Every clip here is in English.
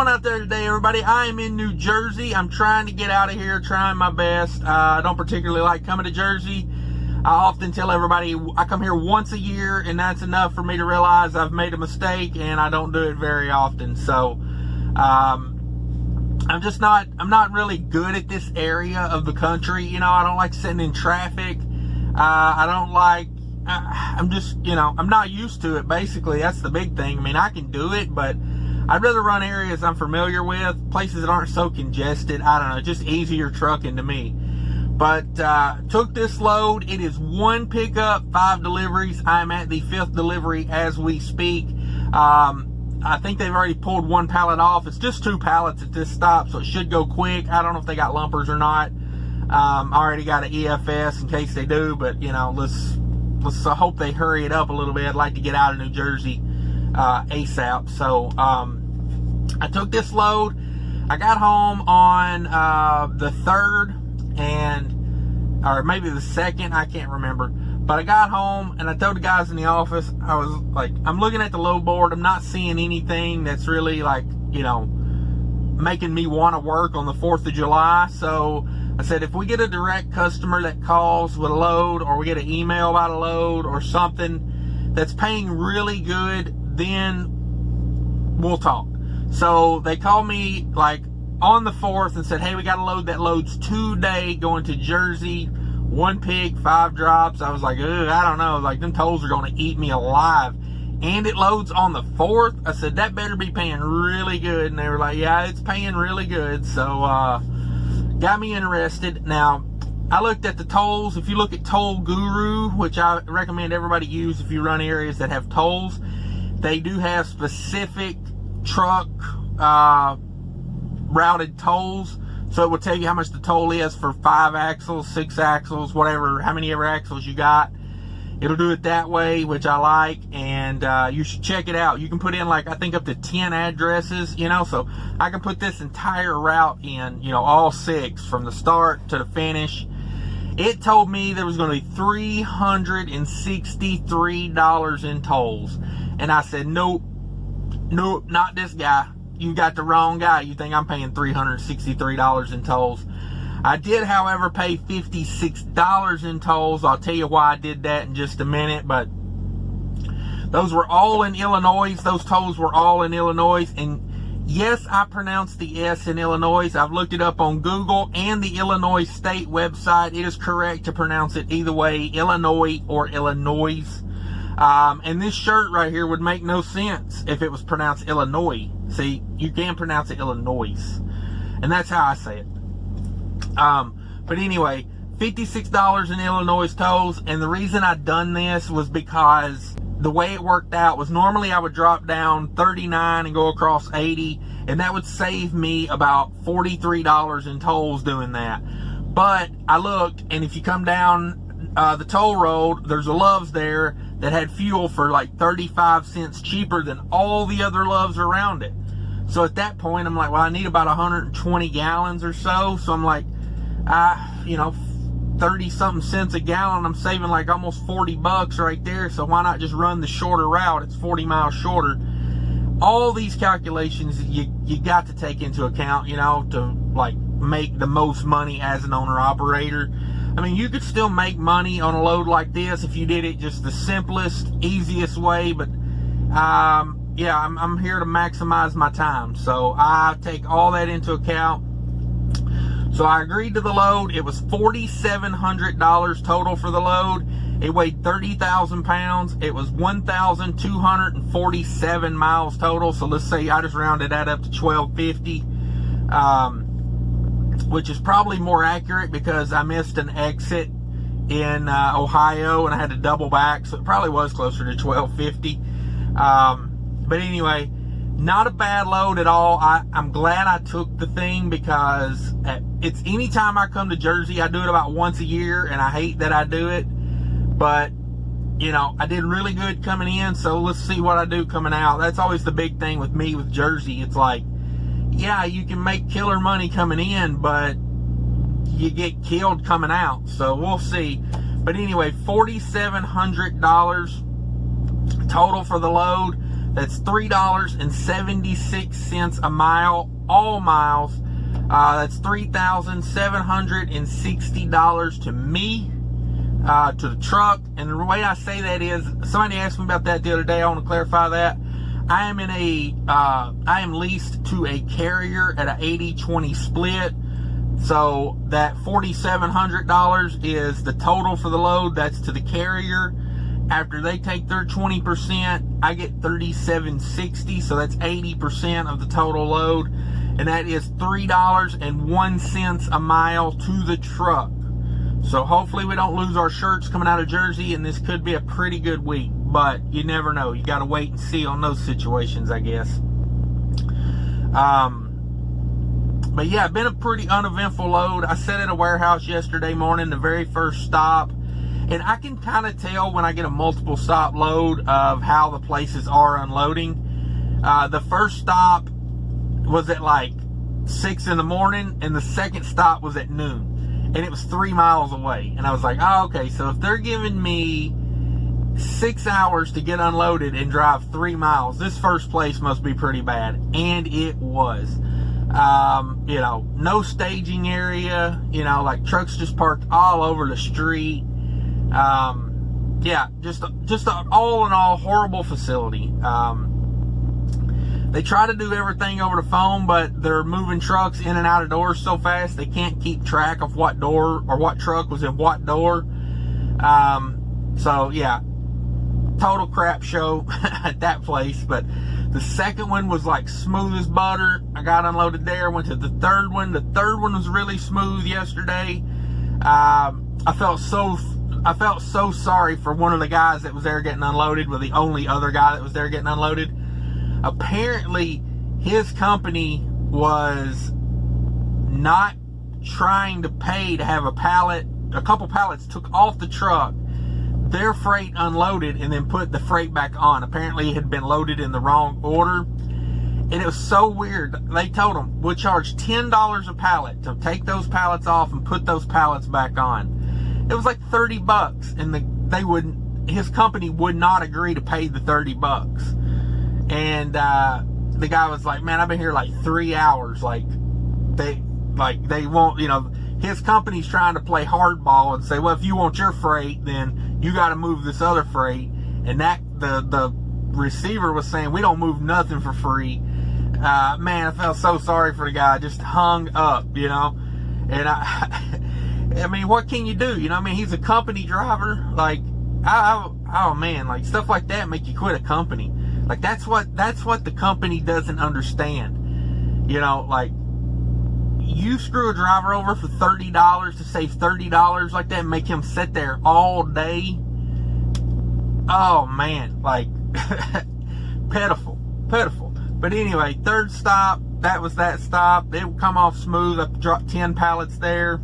on out there today, everybody? I am in New Jersey. I'm trying to get out of here, trying my best. I don't particularly like coming to Jersey. I often tell everybody I come here once a year, and that's enough for me to realize I've made a mistake, and I don't do it very often. So I'm not really good at this area of the country. You know, I don't like sitting in traffic. I'm not used to it, basically. That's the big thing. I mean, I can do it, but I'd rather run areas I'm familiar with, places that aren't so congested. I don't know, just easier trucking to me. But took this load. It is 1 pickup, 5 deliveries. I'm at the 5th delivery as we speak. I think they've already pulled 1 pallet off. It's just 2 pallets at this stop, so it should go quick. I don't know if they got lumpers or not. I already got an EFS in case they do, but you know, let's hope they hurry it up a little bit. I'd like to get out of New Jersey ASAP. So I took this load. I got home on the 3rd, or maybe the 2nd, I can't remember. But I got home and I told the guys in the office, I was like, I'm looking at the load board. I'm not seeing anything that's really like, you know, making me want to work on the 4th of July. So I said, if we get a direct customer that calls with a load, or we get an email about a load or something that's paying really good, then we'll talk. So they called me like on the 4th and said, hey, we got a load that loads today going to Jersey, 1 pick, 5 drops. I was like, I don't know, like them tolls are going to eat me alive. And it loads on the 4th. I said, that better be paying really good. And they were like, yeah, it's paying really good. So got me interested. Now, I looked at the tolls. If you look at Toll Guru, which I recommend everybody use if you run areas that have tolls, they do have specific truck routed tolls. So it will tell you how much the toll is for 5 axles, 6 axles, whatever, how many ever axles you got. It'll do it that way, which I like, and you should check it out. You can put in, like, I think up to 10 addresses, you know, so I can put this entire route in, you know, all 6 from the start to the finish. It told me there was going to be $363 in tolls, and I said, nope, not this guy. You got the wrong guy. You think I'm paying $363 in tolls. I did, however, pay $56 in tolls. I'll tell you why I did that in just a minute, but those were all in Illinois. Those tolls were all in Illinois, and yes, I pronounced the S in Illinois. I've looked it up on Google and the Illinois state website. It is correct to pronounce it either way, Illinois or Illinois. And this shirt right here would make no sense if it was pronounced Illinois. See, you can pronounce it Illinois, and that's how I say it. But anyway, $56 in Illinois tolls, and the reason I done this was because the way it worked out was normally I would drop down 39 and go across 80, and that would save me about $43 in tolls doing that. But I looked, and if you come down the toll road, there's a Love's there that had fuel for like 35 cents cheaper than all the other Loves around it. So at that point, I'm like, well, I need about 120 gallons or so. So I'm like, 30 something cents a gallon. I'm saving like almost $40 right there. So why not just run the shorter route? It's 40 miles shorter. All these calculations you got to take into account, you know, to like make the most money as an owner operator. I mean, you could still make money on a load like this if you did it just the simplest, easiest way, but yeah, I'm here to maximize my time, so I take all that into account. So I agreed to the load. It was $4,700 total for the load. It weighed 30,000 pounds. It was 1,247 miles total. So let's say I just rounded that up to 1,250, which is probably more accurate because I missed an exit in Ohio and I had to double back. So it probably was closer to 1,250. But anyway, not a bad load at all. I'm glad I took the thing because it's anytime I come to Jersey, I do it about once a year, and I hate that I do it. But, you know, I did really good coming in, so let's see what I do coming out. That's always the big thing with me with Jersey. It's like, yeah, you can make killer money coming in, but you get killed coming out. So we'll see. But anyway, $4,700 total for the load. That's $3.76 a mile, all miles. That's $3,760 to me, to the truck. And the way I say that is, somebody asked me about that the other day. I want to clarify that. I am leased to a carrier at an 80-20 split. So that $4,700 is the total for the load. That's to the carrier. After they take their 20%, I get $3,760. So that's 80% of the total load. And that is $3.01 a mile to the truck. So hopefully we don't lose our shirts coming out of Jersey, and this could be a pretty good week. But you never know. You got to wait and see on those situations, I guess. But yeah, been a pretty uneventful load. I sat at a warehouse yesterday morning, the very first stop. And I can kind of tell when I get a multiple stop load of how the places are unloading. The first stop was at like 6 in the morning, and the second stop was at noon. And it was 3 miles away. And I was like, oh, okay, so if they're giving me 6 hours to get unloaded and drive 3 miles, this first place must be pretty bad. And it was. You know, no staging area, you know, like trucks just parked all over the street. Yeah, just a all in all horrible facility. They try to do everything over the phone, but they're moving trucks in and out of doors so fast they can't keep track of what door or what truck was in what door. So yeah, total crap show at that place. But the second one was like smooth as butter. I got unloaded there, went to the third one. The third one was really smooth yesterday. I felt so sorry for one of the guys that was there getting unloaded, with the only other guy that was there getting unloaded. Apparently, his company was not trying to pay to have a couple pallets took off the truck, their freight unloaded, and then put the freight back on. Apparently it had been loaded in the wrong order. And it was so weird. They told him, we'll charge $10 a pallet to take those pallets off and put those pallets back on. It was like $30, and his company would not agree to pay the $30. And the guy was like, man, I've been here like 3 hours. Like they won't, you know, his company's trying to play hardball and say, well, if you want your freight, then you got to move this other freight. And that the receiver was saying, we don't move nothing for free. Man, I felt so sorry for the guy. Just hung up, you know. And I mean, what can you do? You know, I mean, he's a company driver. Like, oh man, like stuff like that make you quit a company. Like that's what the company doesn't understand. You know, like you screw a driver over for $30 to save $30 like that and make him sit there all day. Oh man, like pitiful. But anyway, third stop, that was that stop. They would come off smooth. I dropped 10 pallets there.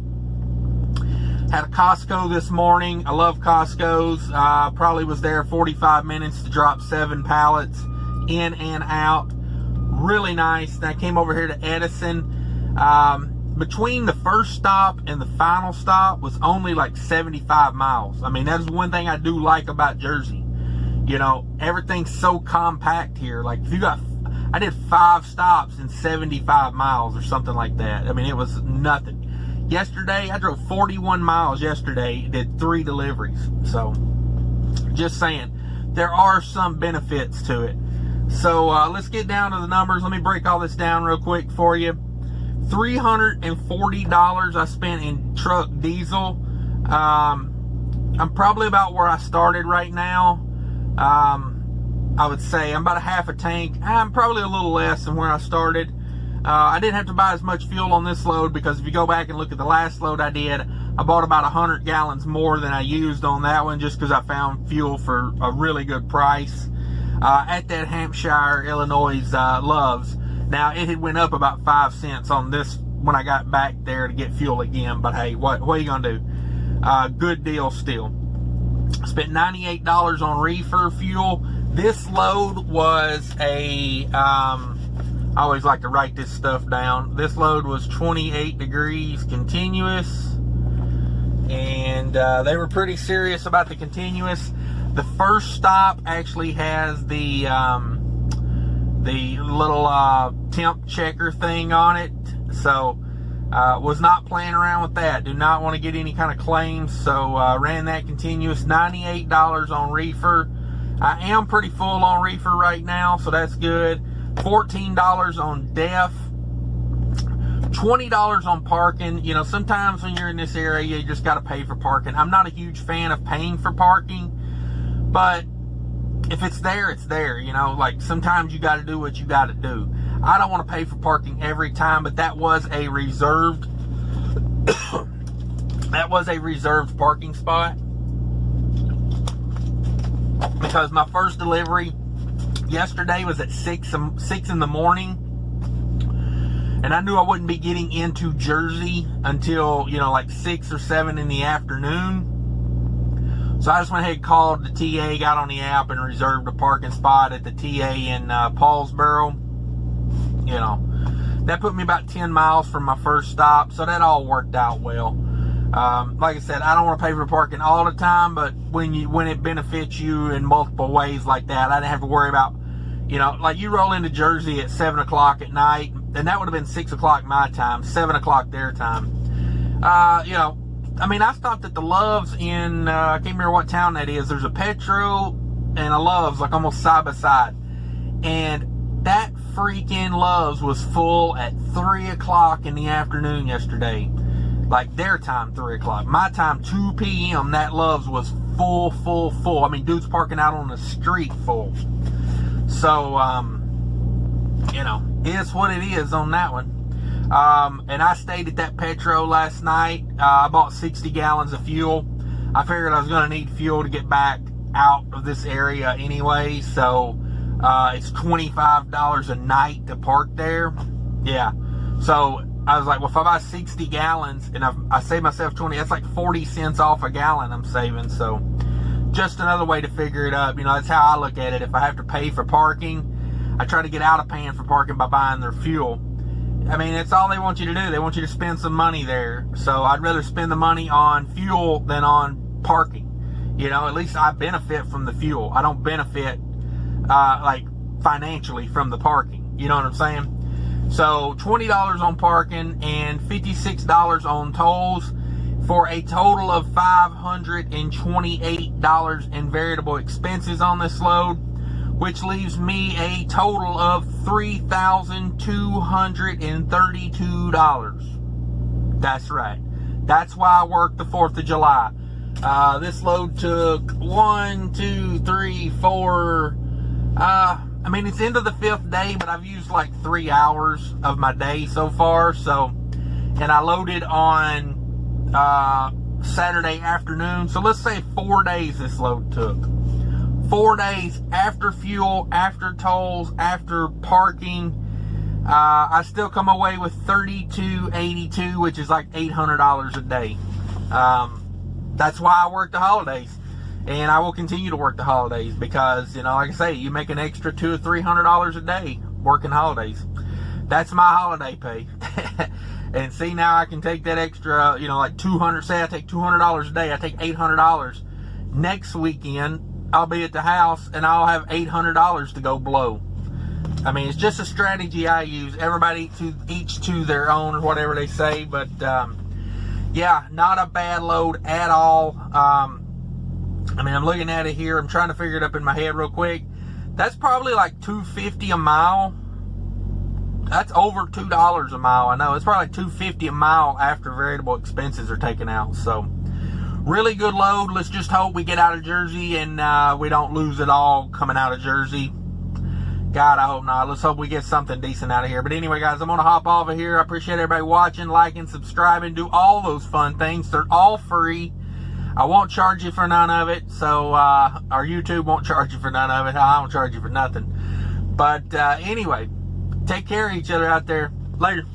Had a Costco this morning. I love Costco's. Probably was there 45 minutes to drop 7 pallets in and out. Really nice. Then I came over here to Edison. Between the first stop and the final stop was only like 75 miles. I mean, that's one thing I do like about Jersey. You know, everything's so compact here. Like I did 5 stops in 75 miles or something like that. I mean, it was nothing. Yesterday, I drove 41 miles yesterday, did 3 deliveries. So, just saying, there are some benefits to it. So, let's get down to the numbers. Let me break all this down real quick for you. $340 I spent in truck diesel. I'm probably about where I started right now. I would say I'm about a half a tank. I'm probably a little less than where I started. I didn't have to buy as much fuel on this load because if you go back and look at the last load I did, I bought about 100 gallons more than I used on that one just because I found fuel for a really good price at that Hampshire, Illinois Loves. Now, it had went up about 5 cents on this when I got back there to get fuel again, but hey, what are you going to do? Good deal still. Spent $98 on reefer fuel. This load was I always like to write this stuff down. This load was 28 degrees continuous, and they were pretty serious about the continuous. The first stop actually has the the little temp checker thing on it. So was not playing around with that. Do not want to get any kind of claims. So ran that continuous. $98 on reefer. I am pretty full on reefer right now, so that's good. $14 on def. $20 on parking. You know, sometimes when you're in this area, you just got to pay for parking. I'm not a huge fan of paying for parking, but if it's there, it's there. You know, like sometimes you got to do what you got to do. I don't want to pay for parking every time, but that was a reserved parking spot, because my first delivery yesterday was at 6 in the morning, and I knew I wouldn't be getting into Jersey until, you know, like 6 or 7 in the afternoon. So I just went ahead and called the TA, got on the app, and reserved a parking spot at the TA in Paulsboro. You know, that put me about 10 miles from my first stop, so that all worked out well. Like I said, I don't want to pay for parking all the time, but when it benefits you in multiple ways like that, I didn't have to worry about, you know, like you roll into Jersey at 7 o'clock at night, and that would have been 6 o'clock my time, 7 o'clock their time. You know, I mean, I stopped at the Loves in, I can't remember what town that is. There's a Petro and a Loves, like almost side by side. And that freaking Loves was full at 3 o'clock in the afternoon yesterday. Like their time, 3 o'clock. My time, 2 p.m., that Loves was full. I mean, dudes parking out on the street full. So, you know, it's what it is on that one. And I stayed at that Petro last night. I bought 60 gallons of fuel. I figured I was going to need fuel to get back out of this area anyway. So, it's $25 a night to park there. Yeah. So I was like, well, if I buy 60 gallons and I save myself 20, that's like 40 cents off a gallon I'm saving. So just another way to figure it up. You know, that's how I look at it. If I have to pay for parking, I try to get out of paying for parking by buying their fuel. I mean, it's all they want you to do. They want you to spend some money there. So I'd rather spend the money on fuel than on parking. You know, at least I benefit from the fuel. I don't benefit like financially from the parking. You know what I'm saying? So $20 on parking and $56 on tolls for a total of $528 in variable expenses on this load, which leaves me a total of $3,232. That's right. That's why I worked the 4th of July. This load took 1, 2, 3, 4, I mean, it's into the 5th day, but I've used like 3 hours of my day so far. So, and I loaded on Saturday afternoon. So let's say 4 days this load took. 4 days after fuel, after tolls, after parking. I still come away with $32.82, which is like $800 a day. That's why I work the holidays. And I will continue to work the holidays because, you know, like I say, you make an extra $200 or $300 a day working holidays. That's my holiday pay. And see, now I can take that extra, you know, like $200. Say I take $200 a day, I take $800. Next weekend, I'll be at the house and I'll have $800 to go blow. I mean, it's just a strategy I use. Everybody each to their own, or whatever they say. But yeah, not a bad load at all. I mean, I'm looking at it here. I'm trying to figure it up in my head real quick. That's probably like $2.50 a mile. That's over $2 a mile. I know it's probably like $2.50 a mile after variable expenses are taken out. So really good load. Let's just hope we get out of Jersey and we don't lose it all coming out of Jersey. God, I hope not. Let's hope we get something decent out of here. But anyway, guys, I'm going to hop off of here. I appreciate everybody watching, liking, subscribing, do all those fun things. They're all free. I won't charge you for none of it. So, our YouTube won't charge you for none of it. I won't charge you for nothing. But anyway, take care of each other out there. Later.